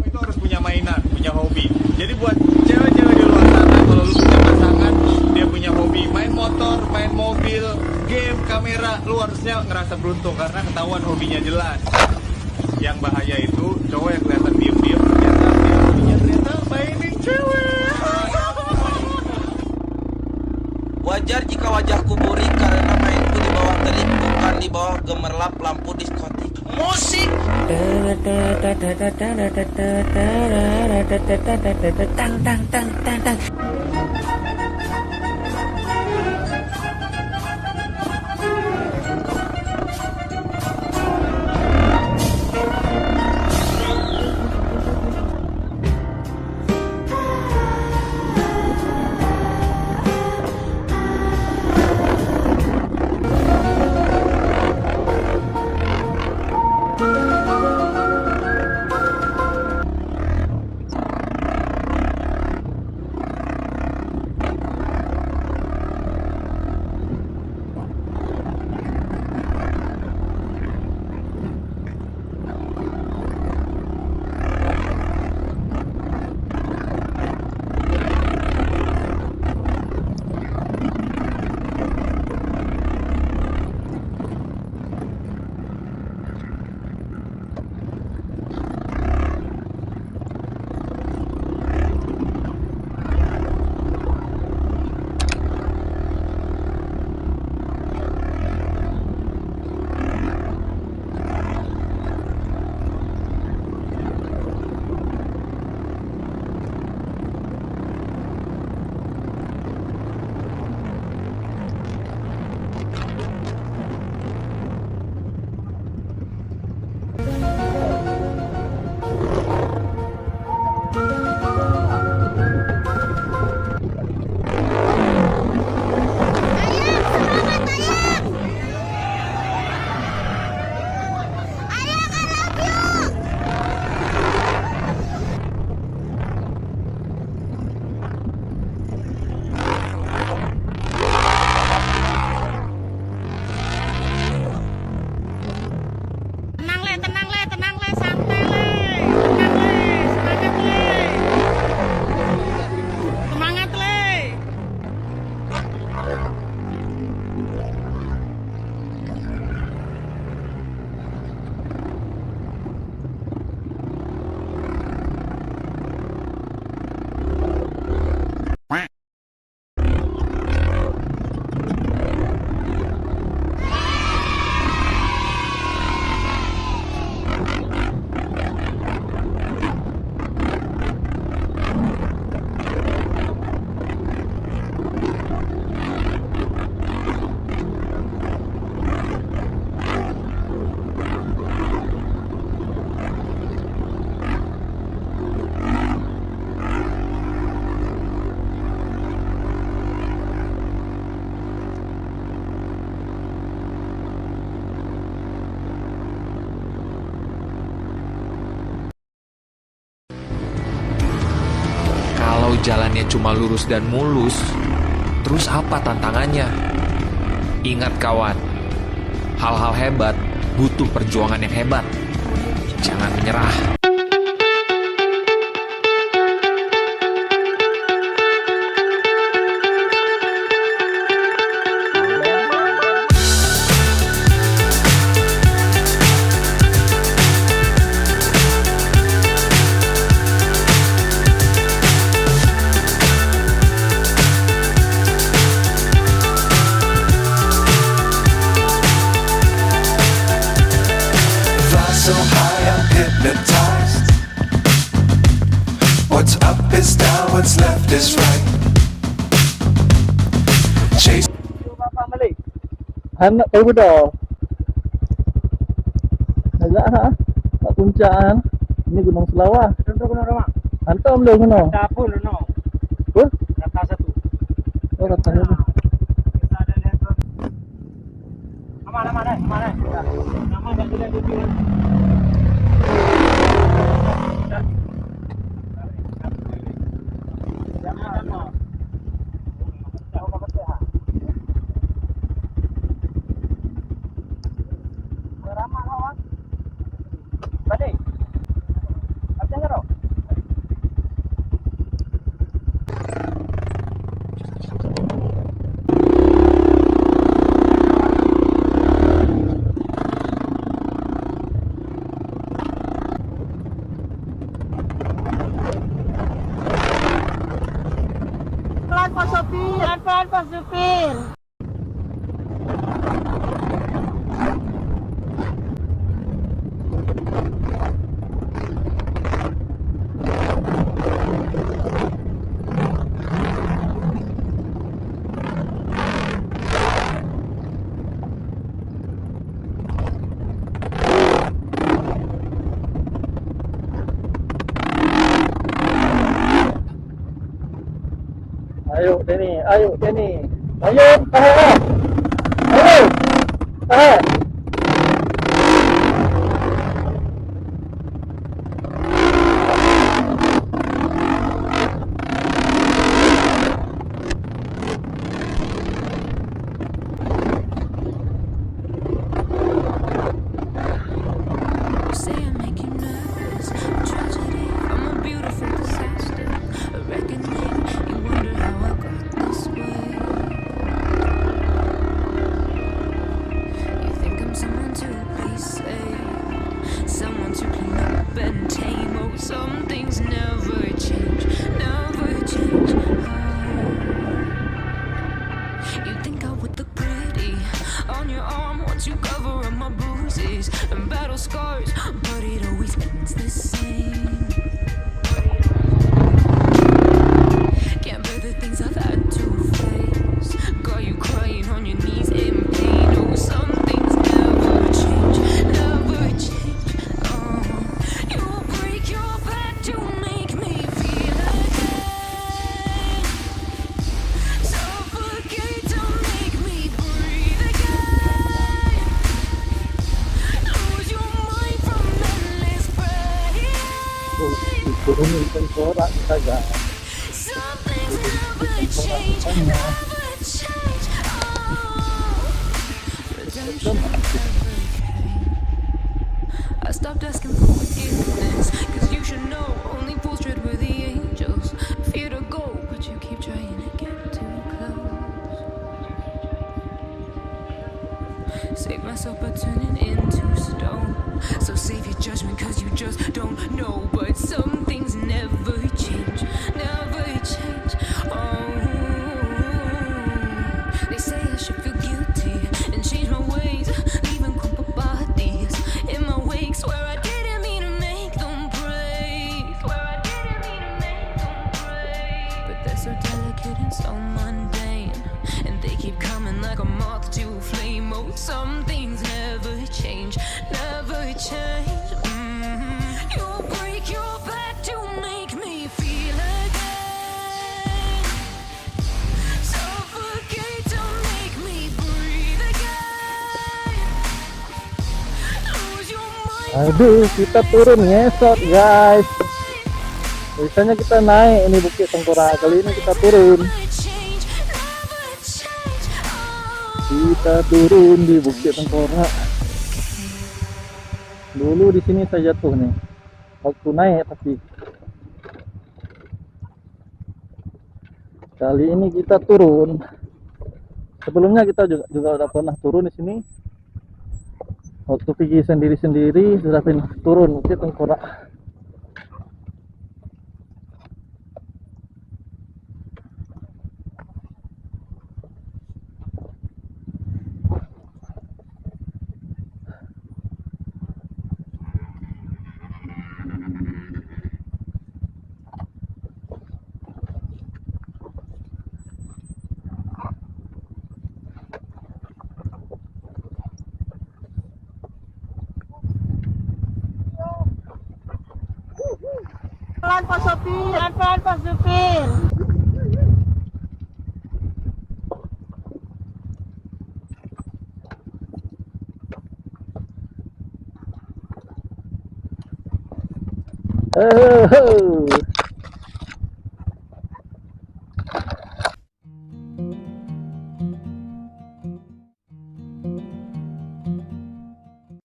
itu harus punya mainan, punya hobi. Jadi buat cewek-cewek di luar sana, kalau lu punya pasangan, dia punya hobi main motor, main mobil, game, kamera, lu harusnya ngerasa beruntung karena ketahuan hobinya jelas. Yang bahaya itu cowok yang kelihatan diem-diem, ternyata dia hobinya ternyata mainin cewek. Wajar jika wajahku burik karena mainku di bawah terik, bukan di bawah gemerlap lampu diskotik. Musik. Jalannya cuma lurus dan mulus, terus apa tantangannya? Ingat kawan, hal-hal hebat butuh perjuangan yang hebat. Jangan menyerah. So high I'm hypnotized. What's up is down, what's left is right. Chase. Anak tahu dah. Agak ha. Nak puncak kan. Ini Gunung Selawah. Contoh gunung rumah. Hantar belum kena. Rata pun no. Apa? Rata satu. Oh, rata satu. Kita ada lihat. Aman. Nama dah tidak di sini. Ramah lawan. Balik. Apa yang kau? Pelan Pak Sopir, pelan Pak Sopir. Ayo Denny, ayo Denny. Ayo, tahan. Ayo, tahan. Say I make you nervous, a tragedy from a beautiful disaster, a reckoning. You wonder how I got this way. You think I'm someone to be saved, someone to clean up and tame. Oh, some things never change, never change. Oh. You think I would look pretty on your arm once you cover up my bruises and battle scars, but it always ends the same. Can't bear the things I've had to face. Got you crying on your knees in pain. Oh, some things never change, never change. Oh, you'll break your back to make me feel again. Suffocate to make me breathe again. Lose your mind from endless pain. Turunin tengkorak kita guys. Some things never change, never change. Oh, redemption never came. I stopped asking for forgiveness, cause you should know only fools tread where the angels fear to go, but you keep trying to get too close. Save myself by turning into stone. So save your judgment cause you just don't know. But some things never change, never change. Oh, they say I should feel guilty and change my ways, leaving crumpled bodies in my wake. Swear I didn't mean to make them break. Swear I didn't mean to make them break. But they're so delicate and so mundane, and they keep coming like a moth to a flame. Oh, some things never change, never change. You'll break your back to make me feel again. Suffocate to make me breathe again. Lose your mind. Aduh, kita turun ngesot guys. Biasanya kita naik ini Bukit Tengkorak, kali ini kita turun. Never change, never change. Oh. Kita turun di Bukit Tengkorak. Dulu di sini saya jatuh nih. Waktu naik tapi kali ini kita turun. Sebelumnya kita juga udah pernah turun di sini. Waktu pergi sendiri-sendiri sudah turun Bukit Tengkorak. Pelan Pak Sopir, pelan Pak Sopir.